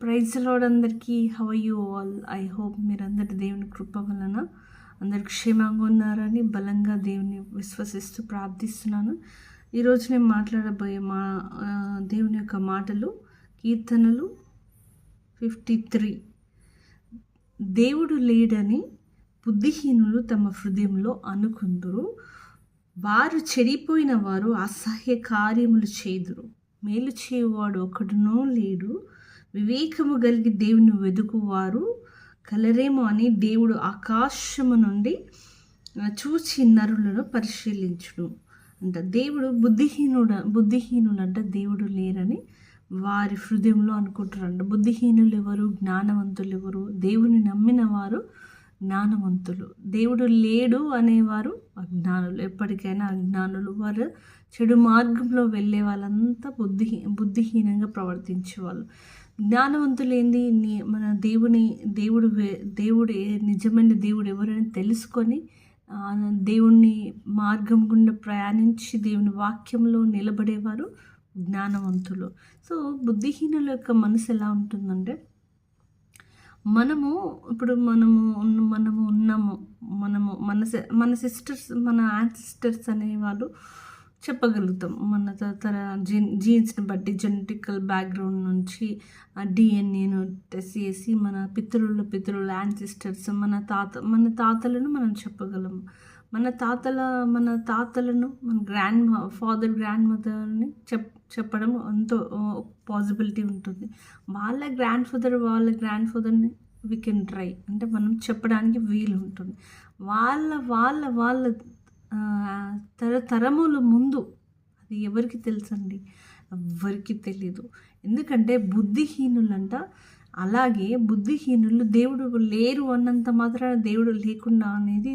Praise lord అందరికీ. How are you all? I hope మీరందరి దేవుని కృప వలన అందరు క్షేమంగా ఉన్నారని బలంగా దేవుని విశ్వసిస్తూ ప్రార్థిస్తున్నాను. ఈరోజు నేను మాట్లాడబోయే దేవుని యొక్క మాటలు కీర్తనలు 53. దేవుడు లేడని బుద్ధిహీనులు తమ హృదయంలో అనుకుందురు, వారు చెడిపోయిన వారు అసహ్య కార్యములు చేదురు. మేలు చేయువాడు ఒకడునో లేడు, వివేకము కలిగి దేవుని వెదుకువారు కలరేమో అని దేవుడు ఆకాశము నుండి చూచి నరులను పరిశీలించును అంట. దేవుడు బుద్ధిహీనులంట దేవుడు లేరని వారి హృదయంలో అనుకుంటారంట. బుద్ధిహీనులు ఎవరు? జ్ఞానవంతులు ఎవరు? దేవుని నమ్మిన వారు జ్ఞానవంతులు. దేవుడు లేడు అనేవారు అజ్ఞానులు, ఎప్పటికైనా అజ్ఞానులు. వారు చెడు మార్గంలో వెళ్ళే వాళ్ళంతా బుద్ధిహీనంగా ప్రవర్తించేవాళ్ళు. జ్ఞానవంతులు ఏంది? మన దేవుడు నిజమైన దేవుడు ఎవరని తెలుసుకొని దేవుని మార్గం గుండా ప్రయాణించి దేవుని వాక్యంలో నిలబడేవారు జ్ఞానవంతులు. సో బుద్ధిహీనుల యొక్క మనసు ఎలా ఉంటుందంటే, ఇప్పుడు ఉన్నాము, మన సిస్టర్స్, మన యాన్సిస్టర్స్ అనేవాళ్ళు చెప్పగలుగుతాం. మన జీన్స్ని బట్టి, జెనెటికల్ బ్యాక్గ్రౌండ్ నుంచి డిఎన్ఏను టెస్ట్ చేసి మన పితరుల యాన్సిస్టర్స్, మన తాతలను మనం చెప్పగలము. మన తాతలను మన గ్రాండ్ మదర్ని చెప్పడం ఎంతో పాసిబిలిటీ ఉంటుంది. వాళ్ళ గ్రాండ్ ఫాదర్ని వీ కెన్ ట్రై, అంటే మనం చెప్పడానికి వీలు ఉంటుంది. వాళ్ళ తరముల ముందు అది ఎవరికి తెలుసండి? ఎవరికి తెలీదు. ఎందుకంటే బుద్ధిహీనులంట. అలాగే బుద్ధిహీనులు దేవుడు లేరు అన్నంత మాత్రాన దేవుడు లేకుండా అనేది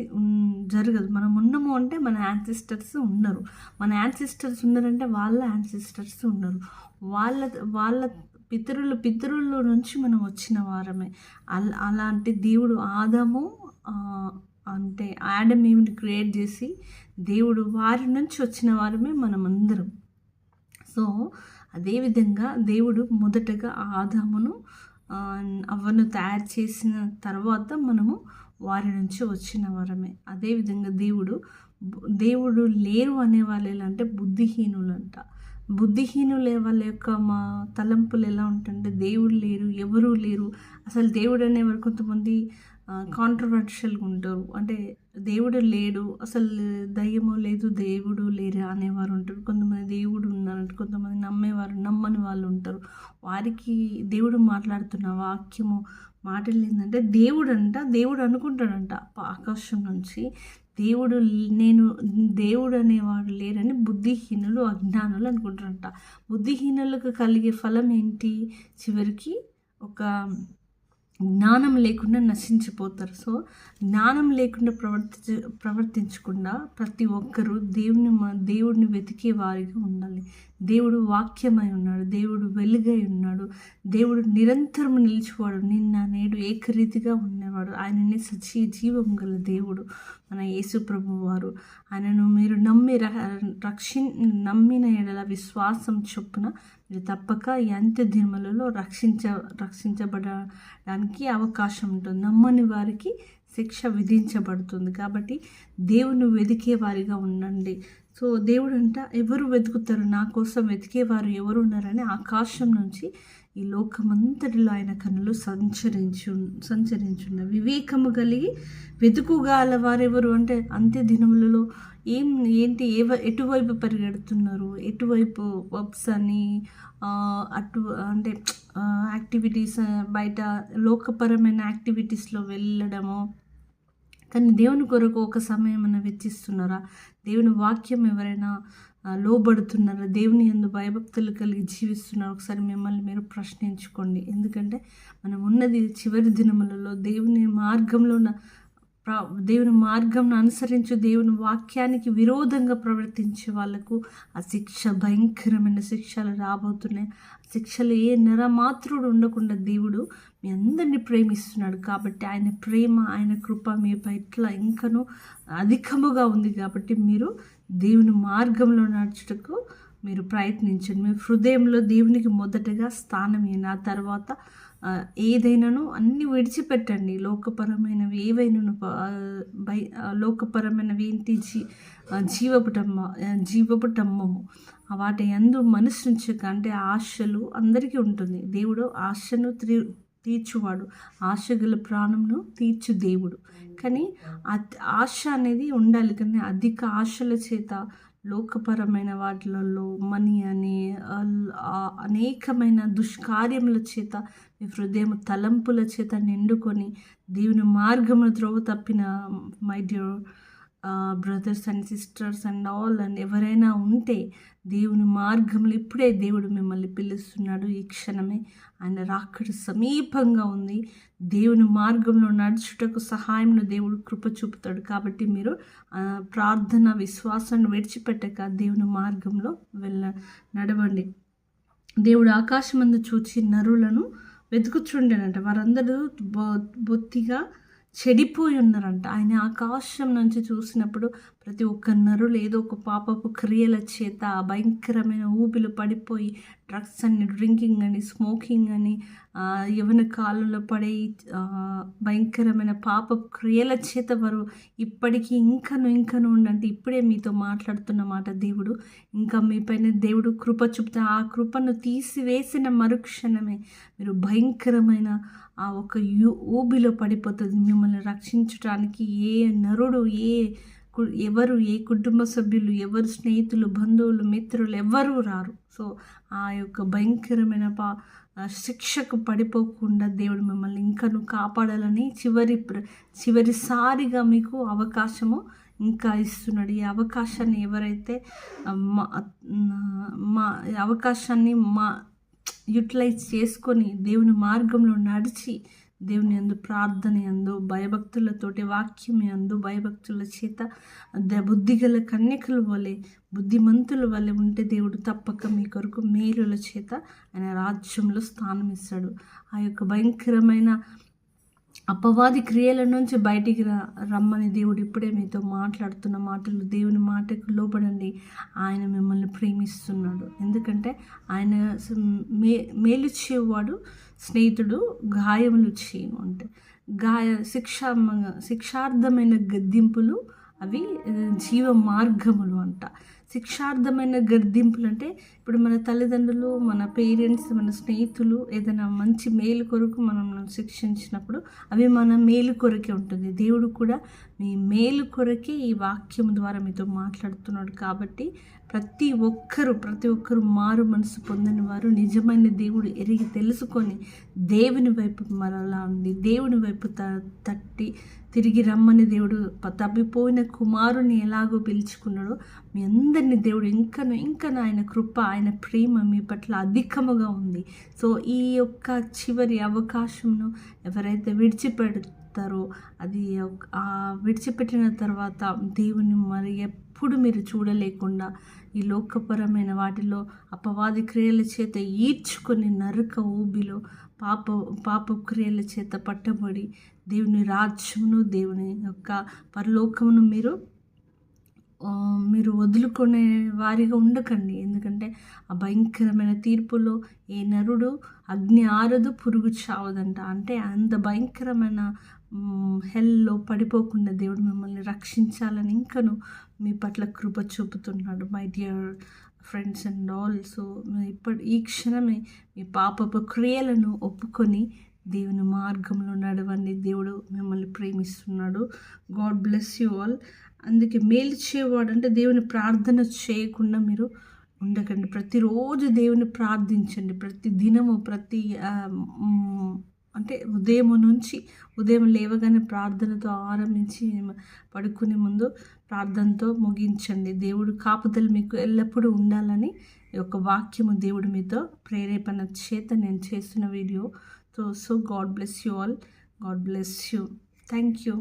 జరగదు. మనం ఉన్నాము అంటే మన యాన్సిస్టర్స్ ఉన్నారు. మన యాన్సిస్టర్స్ ఉన్నారంటే వాళ్ళ యాన్సిస్టర్స్ ఉన్నారు. వాళ్ళ పితరుల నుంచి మనం వచ్చిన వారమే. అలాంటి దేవుడు ఆదాము అంటే ఆడమ్ ఈవిని క్రియేట్ చేసి దేవుడు వారి నుంచి వచ్చిన వారమే మనం అందరం. సో అదేవిధంగా దేవుడు మొదటగా ఆదామును అవ్వను తయారు చేసిన తర్వాత మనము వారి నుంచి వచ్చిన వారమే. అదేవిధంగా దేవుడు లేరు అనే వాళ్ళు ఎలా అంటే బుద్ధిహీనులంట. బుద్ధిహీనులే వాళ్ళ యొక్క తలంపులు ఎలా ఉంటాయంటే, దేవుడు లేరు, ఎవరూ లేరు. అసలు దేవుడు అనేవారు కొంతమంది కాంట్రవర్షియల్గా ఉంటారు. అంటే దేవుడు లేడు, అసలు దయ్యమో లేదు, దేవుడు లేరు అనేవారు ఉంటారు. కొంతమంది దేవుడు ఉన్నారంటే, కొంతమంది నమ్మని వాళ్ళు ఉంటారు. వారికి దేవుడు మాట్లాడుతున్న మాటలు ఏంటంటే, దేవుడు అనుకుంటాడంట ఆకాశం నుంచి దేవుడు అనేవాడు లేరని బుద్ధిహీనులు, అజ్ఞానులు అనుకుంటారంట. బుద్ధిహీనులకు కలిగే ఫలం ఏంటి? చివరికి ఒక జ్ఞానం లేకుండా నశించిపోతారు. సో జ్ఞానం లేకుండా ప్రవర్తించకుండా ప్రతి ఒక్కరూ దేవుడిని వెతికే వారిగా ఉండాలి. దేవుడు వాక్యమై ఉన్నాడు, దేవుడు వెలుగై ఉన్నాడు, దేవుడు నిరంతరం నిలిచివాడు, నిన్న నేడు ఏకరీతిగా ఉండేవాడు. ఆయనని జీవం గల దేవుడు మన యేసు ప్రభు వారు. ఆయనను మీరు నమ్మిన ఎడల విశ్వాసం చొప్పున మీరు తప్పక ఈ అంత్య దినములలో రక్షించబడడానికి అవకాశం ఉంటుంది. నమ్మని వారికి శిక్ష విధించబడుతుంది. కాబట్టి దేవుని వెతికే వారిగా ఉండండి. సో దేవుడు ఎవరు వెతుకుతారు? నా కోసం వెతికేవారు ఎవరు ఉన్నారని ఆకాశం నుంచి ఈ లోకమంతటిలో ఆయన కన్నులు సంచరించున్న వివేకము కలిగి వెతుకుగాల వారెవరు అంటే, అంత్య దినములలో ఎటువైపు పరిగెడుతున్నారు, ఎటువైపు వర్క్స్ అని అంటే యాక్టివిటీస్, బయట లోకపరమైన యాక్టివిటీస్లో వెళ్ళడము. కానీ దేవుని కొరకు ఒక సమయం అన్న వెచ్చిస్తున్నారా? దేవుని వాక్యం ఎవరైనా లోబడుతున్నారా? దేవుని యందు భయభక్తులు కలిగి జీవిస్తున్నారా? ఒకసారి మిమ్మల్ని మీరు ప్రశ్నించుకోండి. ఎందుకంటే మనం ఉన్నది చివరి దినములలో దేవుని మార్గంను అనుసరించు దేవుని వాక్యానికి విరోధంగా ప్రవర్తించే వాళ్ళకు ఆ శిక్ష, భయంకరమైన శిక్షలు రాబోతున్నాయి. శిక్షలు ఏ నరమాత్రుడు ఉండకుండా దేవుడు మీ అందరినీ ప్రేమిస్తున్నాడు. కాబట్టి ఆయన ప్రేమ, ఆయన కృప మీ పట్ల ఇంకనూ అధికముగా ఉంది. కాబట్టి మీరు దేవుని మార్గంలో నడుచుటకు మీరు ప్రయత్నించండి. మీ హృదయంలో దేవునికి మొదటగా స్థానం ఇవ్వండి. ఆ తర్వాత ఏదైనాను అన్నీ విడిచిపెట్టండి. లోకపరమైనవి ఏవైనాను లోకపరమైనవి ఏంటి జీవపు టమ్మము వాటి యందు మనసు ఉంచక, అంటే ఆశలు అందరికీ ఉంటుంది. దేవుడు ఆశను తీర్చువాడు, ఆశ గల ప్రాణంను తీర్చు దేవుడు. కానీ ఆశ అనేది ఉండాలి, కానీ అధిక ఆశల చేత లోకపరమైన వాటిలలో మనీ అని అనేకమైన దుష్కార్యముల చేత మీ హృదయం తలంపుల చేత నిండుకొని దేవుని మార్గమును త్రోవ తప్పిన my dear brothers and sisters and all and ఎవరైనా ఉంటే దేవుని మార్గంలో ఇప్పుడే దేవుడు మిమ్మల్ని పిలుస్తున్నాడు. ఈ క్షణమే ఆయన రాకడ సమీపంగా ఉంది. దేవుని మార్గంలో నడుచుటకు సహాయంను దేవుడు కృప చూపుతాడు. కాబట్టి మీరు ప్రార్థన విశ్వాసాన్ని విడిచిపెట్టక దేవుని మార్గంలో నడవండి. దేవుడు ఆకాశమందు చూచి నరులను వెతుకుచుండేనంట. వారందరూ బొత్తిగా చెడిపోయి ఉన్నారంట. ఆయన ఆకాశం నుంచి చూసినప్పుడు ప్రతి ఒక్క నరులు ఏదో ఒక పాపపు క్రియల చేత భయంకరమైన ఊపిలో పడిపోయి డ్రగ్స్ అని, డ్రింకింగ్ అని, స్మోకింగ్ అని, యవన కాలంలో పడే భయంకరమైన పాపపు క్రియల చేత వారు ఇప్పటికీ ఇంకను ఉండంటే ఇప్పుడే మీతో మాట్లాడుతున్న మాట దేవుడు. ఇంకా మీపైన దేవుడు కృప చూపుతా. ఆ కృపను తీసివేసిన మరుక్షణమే మీరు భయంకరమైన ఆ ఒక ఊబిలో పడిపోతుంది. మిమ్మల్ని రక్షించడానికి ఏ నరుడు, ఎవరు, ఏ కుటుంబ సభ్యులు, ఎవరు స్నేహితులు, బంధువులు, మిత్రులు ఎవరు రారు. సో ఆ యొక్క భయంకరమైన శిక్షకు పడిపోకుండా దేవుడు మిమ్మల్ని ఇంకను కాపాడాలని చివరిసారిగా మీకు అవకాశము ఇంకా ఇస్తున్నాడు. ఈ అవకాశాన్ని ఎవరైతే అవకాశాన్ని యూటిలైజ్ చేసుకొని దేవుని మార్గంలో నడిచి దేవుని యందు ప్రార్థన యందు భయభక్తులతోటి వాక్యం యందు భయభక్తుల చేత బుద్ధిగల కన్యకల వలె బుద్ధిమంతుల వలె ఉంటే దేవుడు తప్పక మీ కొరకు మేలుల చేత ఆయన రాజ్యంలో స్థానం ఇస్తాడు. ఆ యొక్క భయంకరమైన అపవాది క్రియల నుంచి బయటికి రమ్మని దేవుడు ఇప్పుడే మీతో మాట్లాడుతున్న మాటలు. దేవుని మాటకు లోబడండి. ఆయన మిమ్మల్ని ప్రేమిస్తున్నాడు. ఎందుకంటే ఆయన మేలు చేయవాడు స్నేహితుడు గాయములు చేయను అంటే శిక్షార్థమైన గద్దింపులు అవి జీవ మార్గములు అంట. శిక్షార్థమైన గద్దింపులు అంటే ఇప్పుడు మన తల్లిదండ్రులు, మన పేరెంట్స్, మన స్నేహితులు ఏదైనా మంచి మేలు కొరకు మనం శిక్షించినప్పుడు అవి మన మేలు కొరకే ఉంటుంది. దేవుడు కూడా మీ మేలు కొరకే ఈ వాక్యం ద్వారా మీతో మాట్లాడుతున్నాడు. కాబట్టి ప్రతి ఒక్కరు మారు మనసు పొందిన వారు నిజమైన దేవుడు ఎరిగి తెలుసుకొని దేవుని వైపు మరలా ఉంది, దేవుని వైపు తట్టి తిరిగి రమ్మని దేవుడు తప్పిపోయిన కుమారుని ఎలాగో పిలుచుకున్నాడో మీ అందరినీ దేవుడు ఇంకను ఆయన కృప, ఆయన ప్రేమ మీ పట్ల అధికముగా ఉంది. సో ఈ యొక్క చివరి అవకాశంను ఎవరైతే విడిచిపెడతారో అది విడిచిపెట్టిన తర్వాత దేవుని మరి ఎప్పుడు మీరు చూడలేకుండా ఈ లోకపరమైన వాటిలో అపవాది క్రియల చేత ఈడ్చుకొని నరక ఊబిలో పాప క్రియల చేత పట్టబడి దేవుని రాజ్యమును దేవుని యొక్క పరలోకమును మీరు వదులుకునే వారిగా ఉండకండి. ఎందుకంటే ఆ భయంకరమైన తీర్పులో ఏ నరుడు అగ్ని ఆరదు, పురుగు చావదంట. అంటే అంత భయంకరమైన హెల్లో పడిపోకుండా దేవుడు మిమ్మల్ని రక్షించాలని ఇంకను మీ పట్ల కృప చూపుతున్నాడు. My dear friends and all. So ఈ క్షణమే మీ పాపపు క్రియలను ఒప్పుకొని దేవుని మార్గంలో నడవండి. దేవుడు మిమ్మల్ని ప్రేమిస్తున్నాడు. God bless you all. అందుకే మేలు చేయవాడు అంటే దేవుని ప్రార్థన చేయకుండా మీరు ఉండకండి. ప్రతిరోజు దేవుని ప్రార్థించండి. ప్రతి దినము అంటే ఉదయం లేవగానే ప్రార్థనతో ఆరంభించి పడుకునే ముందు ప్రార్థనతో ముగించండి. దేవుడు కాపుదల మీకు ఎల్లప్పుడూ ఉండాలని ఈ యొక్క వాక్యము దేవుడు మీతో ప్రేరేపణ చేత నేను చేస్తున్న video. So God bless you all. God bless you. Thank you.